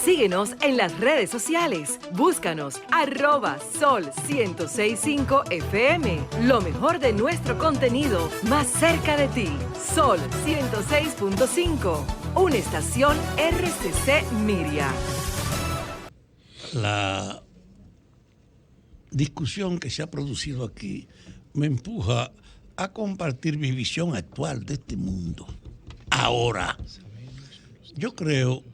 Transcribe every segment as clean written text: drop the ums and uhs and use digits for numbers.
Síguenos en las redes sociales. Búscanos @Sol1065 FM. Lo mejor de nuestro contenido más cerca de ti. Sol 106.5. Una estación RCC Miria. La discusión que se ha producido aquí me empuja a compartir mi visión actual de este mundo. Ahora, yo creo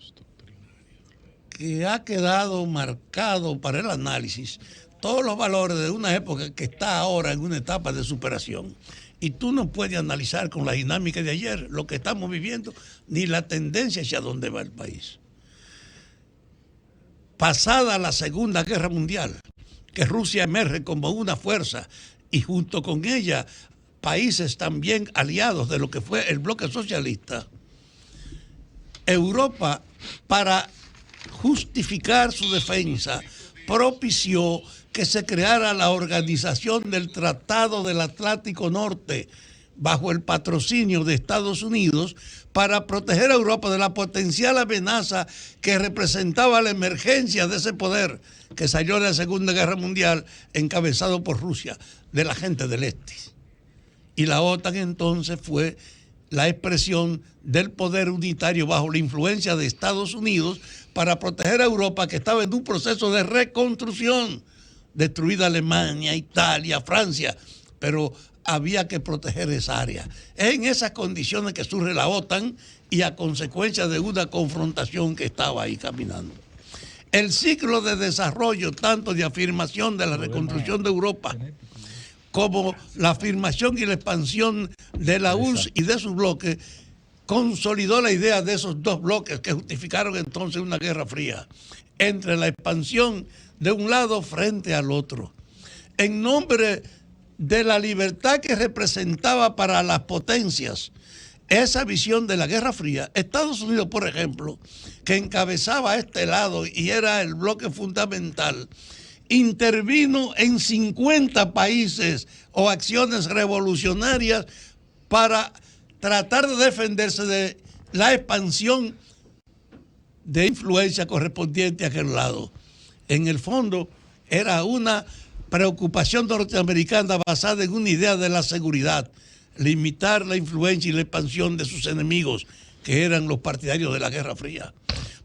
que ha quedado marcado para el análisis todos los valores de una época que está ahora en una etapa de superación. Y tú no puedes analizar con la dinámica de ayer lo que estamos viviendo, ni la tendencia hacia dónde va el país. Pasada la Segunda Guerra Mundial, que Rusia emerge como una fuerza y junto con ella países también aliados de lo que fue el bloque socialista, Europa, para justificar su defensa, propició que se creara la Organización del Tratado del Atlántico Norte bajo el patrocinio de Estados Unidos para proteger a Europa de la potencial amenaza que representaba la emergencia de ese poder que salió de la Segunda Guerra Mundial encabezado por Rusia, de la gente del Este. Y la OTAN entonces fue la expresión del poder unitario bajo la influencia de Estados Unidos para proteger a Europa, que estaba en un proceso de reconstrucción, destruida Alemania, Italia, Francia, pero había que proteger esa área. Es en esas condiciones que surge la OTAN y a consecuencia de una confrontación que estaba ahí caminando. El ciclo de desarrollo, tanto de afirmación de la reconstrucción de Europa, como la afirmación y la expansión de la URSS y de sus bloques, consolidó la idea de esos dos bloques que justificaron entonces una guerra fría entre la expansión de un lado frente al otro. En nombre de la libertad que representaba para las potencias esa visión de la Guerra Fría, Estados Unidos, por ejemplo, que encabezaba este lado y era el bloque fundamental, intervino en 50 países o acciones revolucionarias para tratar de defenderse de la expansión de influencia correspondiente a aquel lado. En el fondo, era una preocupación norteamericana basada en una idea de la seguridad, limitar la influencia y la expansión de sus enemigos, que eran los partidarios de la Guerra Fría.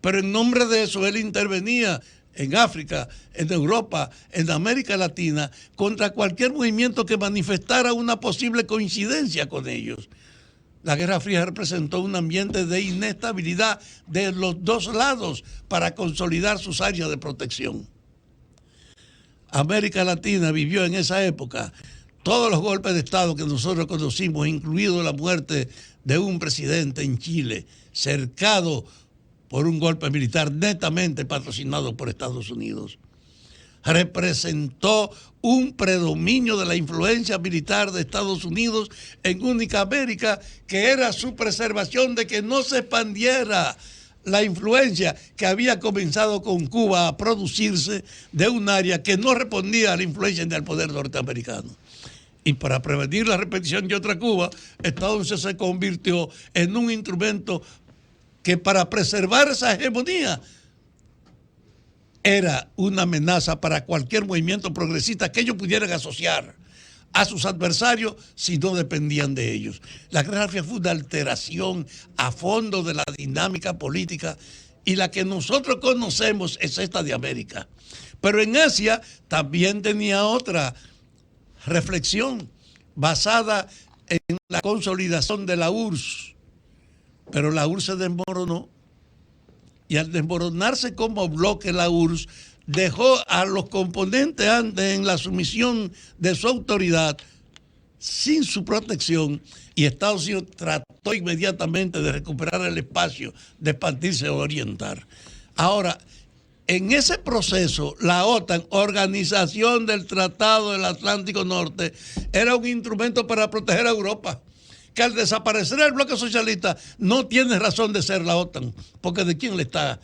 Pero en nombre de eso, él intervenía en África, en Europa, en América Latina, contra cualquier movimiento que manifestara una posible coincidencia con ellos. La Guerra Fría representó un ambiente de inestabilidad de los dos lados para consolidar sus áreas de protección. América Latina vivió en esa época todos los golpes de Estado que nosotros conocimos, incluido la muerte de un presidente en Chile, cercado por un golpe militar netamente patrocinado por Estados Unidos. Representó un predominio de la influencia militar de Estados Unidos en única América, que era su preservación de que no se expandiera la influencia que había comenzado con Cuba a producirse de un área que no respondía a la influencia del poder norteamericano. Y para prevenir la repetición de otra Cuba, Estados Unidos se convirtió en un instrumento que para preservar esa hegemonía era una amenaza para cualquier movimiento progresista que ellos pudieran asociar a sus adversarios si no dependían de ellos. La Guerra Fría fue una alteración a fondo de la dinámica política y la que nosotros conocemos es esta de América. Pero en Asia también tenía otra reflexión basada en la consolidación de la URSS. Pero la URSS se desmoronó y al desmoronarse como bloque la URSS dejó a los componentes antes en la sumisión de su autoridad sin su protección y Estados Unidos trató inmediatamente de recuperar el espacio, de expandirse o orientar. Ahora, en ese proceso, la OTAN, Organización del Tratado del Atlántico Norte, era un instrumento para proteger a Europa, que al desaparecer el bloque socialista no tiene razón de ser la OTAN, porque ¿de quién le está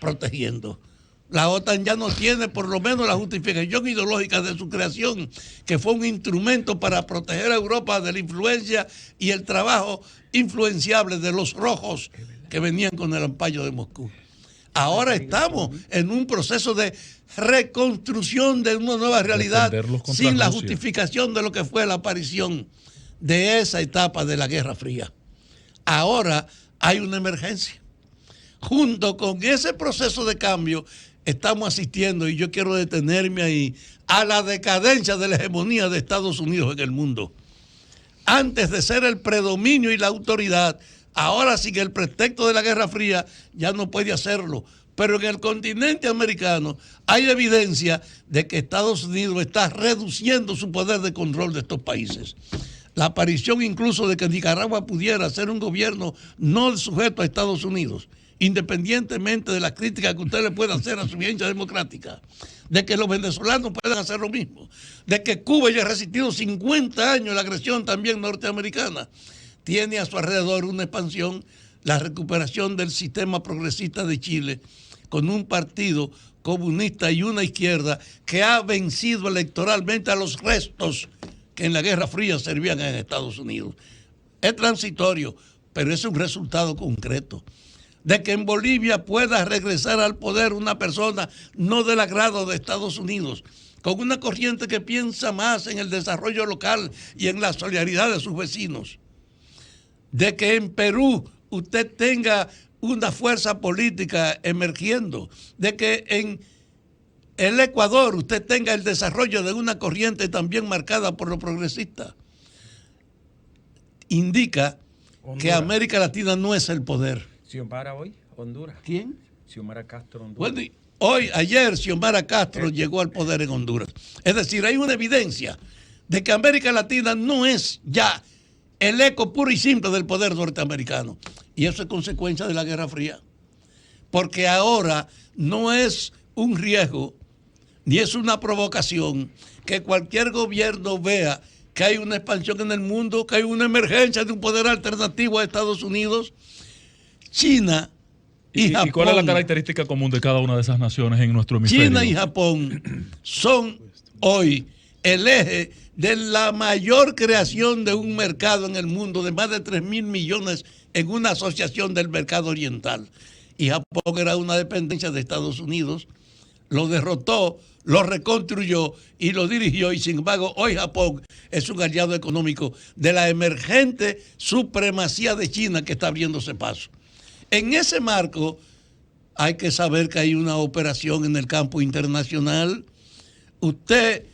protegiendo? La OTAN ya no tiene por lo menos la justificación ideológica de su creación, que fue un instrumento para proteger a Europa de la influencia y el trabajo influenciable de los rojos que venían con el ampallo de Moscú. Ahora estamos en un proceso de reconstrucción de una nueva realidad sin la justificación de lo que fue la aparición de esa etapa de la Guerra Fría. Ahora hay una emergencia. Junto con ese proceso de cambio estamos asistiendo, y yo quiero detenerme ahí, a la decadencia de la hegemonía de Estados Unidos en el mundo. Antes de ser el predominio y la autoridad, ahora sin el pretexto de la Guerra Fría ya no puede hacerlo. Pero en el continente americano hay evidencia de que Estados Unidos está reduciendo su poder de control de estos países. La aparición incluso de que Nicaragua pudiera ser un gobierno no sujeto a Estados Unidos, independientemente de la crítica que usted le pueda hacer a su vigencia democrática, de que los venezolanos puedan hacer lo mismo, de que Cuba haya resistido 50 años la agresión también norteamericana, tiene a su alrededor una expansión, la recuperación del sistema progresista de Chile, con un partido comunista y una izquierda que ha vencido electoralmente a los restos que en la Guerra Fría servían en Estados Unidos. Es transitorio, pero es un resultado concreto de que en Bolivia pueda regresar al poder una persona no del agrado de Estados Unidos, con una corriente que piensa más en el desarrollo local y en la solidaridad de sus vecinos. De que en Perú usted tenga una fuerza política emergiendo, de que en el Ecuador usted tenga el desarrollo de una corriente también marcada por lo progresista. Indica Honduras. Que América Latina no es el poder. Xiomara hoy, Honduras. ¿Quién? Xiomara Castro, Honduras. Bueno, ayer Xiomara Castro llegó al poder en Honduras. Es decir, hay una evidencia de que América Latina no es ya el eco puro y simple del poder norteamericano. Y eso es consecuencia de la Guerra Fría. Porque ahora no es un riesgo, ni es una provocación que cualquier gobierno vea que hay una expansión en el mundo, que hay una emergencia de un poder alternativo a Estados Unidos, China y Japón. ¿Y cuál es la característica común de cada una de esas naciones en nuestro hemisferio? China y Japón son hoy el eje de la mayor creación de un mercado en el mundo de más de 3.000 millones en una asociación del mercado oriental. Y Japón era una dependencia de Estados Unidos, lo derrotó, lo reconstruyó y lo dirigió, y sin embargo hoy Japón es un aliado económico de la emergente supremacía de China que está abriéndose paso. En ese marco hay que saber que hay una operación en el campo internacional. Usted,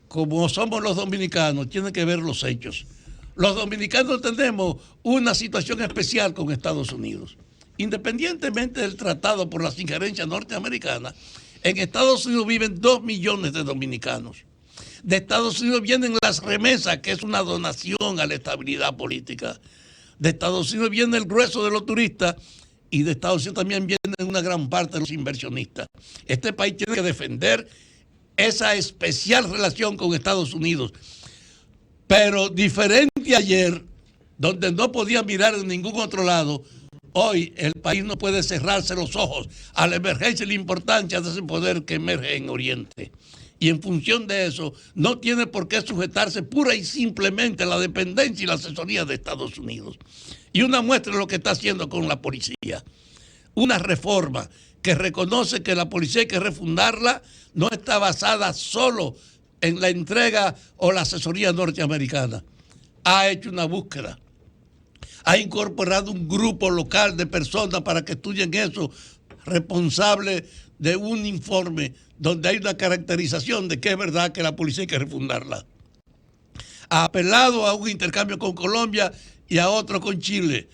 como somos los dominicanos, tiene que ver los hechos. Los dominicanos tenemos una situación especial con Estados Unidos. Independientemente del tratado por las injerencias norteamericanas, en Estados Unidos viven 2 millones de dominicanos. De Estados Unidos vienen las remesas, que es una donación a la estabilidad política. De Estados Unidos viene el grueso de los turistas, y de Estados Unidos también vienen una gran parte de los inversionistas. Este país tiene que defender esa especial relación con Estados Unidos. Pero diferente ayer, donde no podía mirar en ningún otro lado, hoy el país no puede cerrarse los ojos a la emergencia y la importancia de ese poder que emerge en Oriente. Y en función de eso, no tiene por qué sujetarse pura y simplemente a la dependencia y la asesoría de Estados Unidos. Y una muestra de lo que está haciendo con la policía. Una reforma que reconoce que la policía hay que refundarla, no está basada solo en la entrega o la asesoría norteamericana. Ha hecho una búsqueda. Ha incorporado un grupo local de personas para que estudien eso, responsable de un informe donde hay una caracterización de que es verdad que la policía hay que refundarla. Ha apelado a un intercambio con Colombia y a otro con Chile,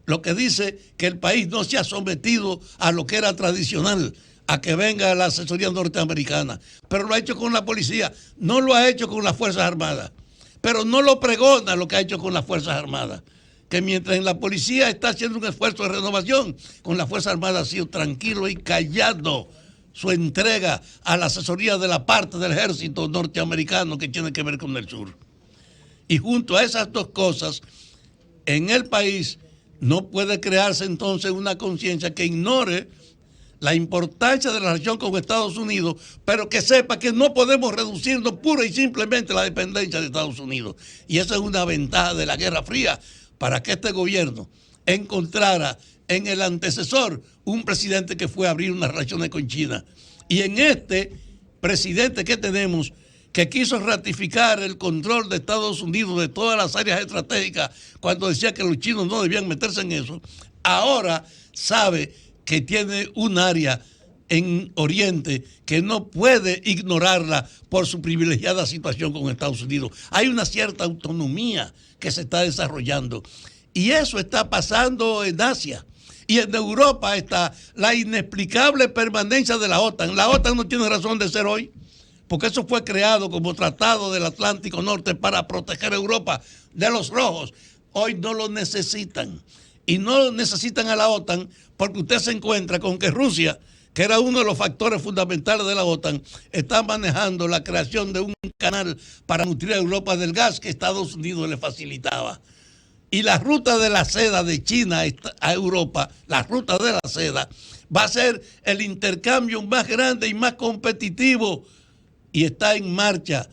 lo que dice que el país no se ha sometido a lo que era tradicional, a que venga la asesoría norteamericana, pero lo ha hecho con la policía, no lo ha hecho con las Fuerzas Armadas, pero no lo pregona lo que ha hecho con las Fuerzas Armadas, que mientras en la policía está haciendo un esfuerzo de renovación, con las Fuerzas Armadas ha sido tranquilo y callado su entrega a la asesoría de la parte del ejército norteamericano que tiene que ver con el sur. Y junto a esas dos cosas, en el país no puede crearse entonces una conciencia que ignore la importancia de la relación con Estados Unidos, pero que sepa que no podemos reducirnos pura y simplemente a la dependencia de Estados Unidos. Y esa es una ventaja de la Guerra Fría, para que este gobierno encontrara en el antecesor, un presidente que fue a abrir unas relaciones con China. Y en este presidente que tenemos, que quiso ratificar el control de Estados Unidos de todas las áreas estratégicas cuando decía que los chinos no debían meterse en eso, ahora sabe que tiene un área en Oriente que no puede ignorarla por su privilegiada situación con Estados Unidos. Hay una cierta autonomía que se está desarrollando y eso está pasando en Asia. Y en Europa está la inexplicable permanencia de la OTAN. La OTAN no tiene razón de ser hoy, porque eso fue creado como Tratado del Atlántico Norte para proteger a Europa de los rojos. Hoy no lo necesitan. Y no necesitan a la OTAN porque usted se encuentra con que Rusia, que era uno de los factores fundamentales de la OTAN, está manejando la creación de un canal para nutrir a Europa del gas que Estados Unidos le facilitaba. Y la ruta de la seda de China a Europa, la ruta de la seda, va a ser el intercambio más grande y más competitivo. Y está en marcha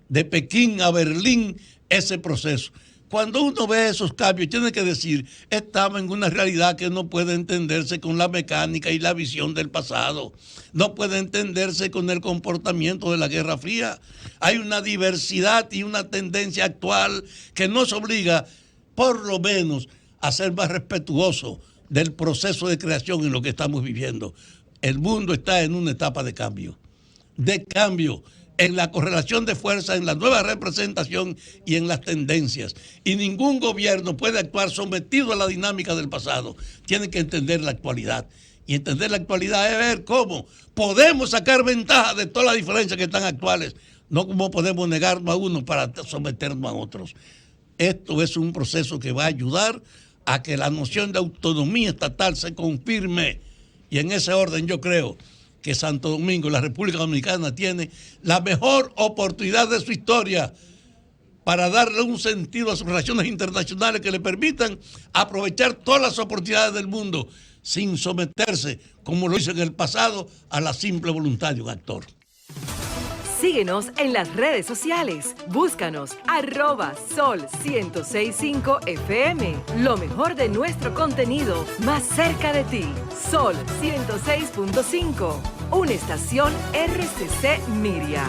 de Pekín a Berlín ese proceso. Cuando uno ve esos cambios, tiene que decir, estamos en una realidad que no puede entenderse con la mecánica y la visión del pasado. No puede entenderse con el comportamiento de la Guerra Fría. Hay una diversidad y una tendencia actual que nos obliga, por lo menos, a ser más respetuosos del proceso de creación en lo que estamos viviendo. El mundo está en una etapa de cambio en la correlación de fuerza, en la nueva representación y en las tendencias. Y ningún gobierno puede actuar sometido a la dinámica del pasado. Tiene que entender la actualidad. Y entender la actualidad es ver cómo podemos sacar ventaja de todas las diferencias que están actuales, no cómo podemos negarnos a uno para someternos a otros. Esto es un proceso que va a ayudar a que la noción de autonomía estatal se confirme. Y en ese orden yo creo que Santo Domingo, la República Dominicana, tiene la mejor oportunidad de su historia para darle un sentido a sus relaciones internacionales que le permitan aprovechar todas las oportunidades del mundo sin someterse, como lo hizo en el pasado, a la simple voluntad de un actor. Síguenos en las redes sociales. Búscanos @Sol1065 FM. Lo mejor de nuestro contenido más cerca de ti. Sol 106.5. Una estación RCC Miria.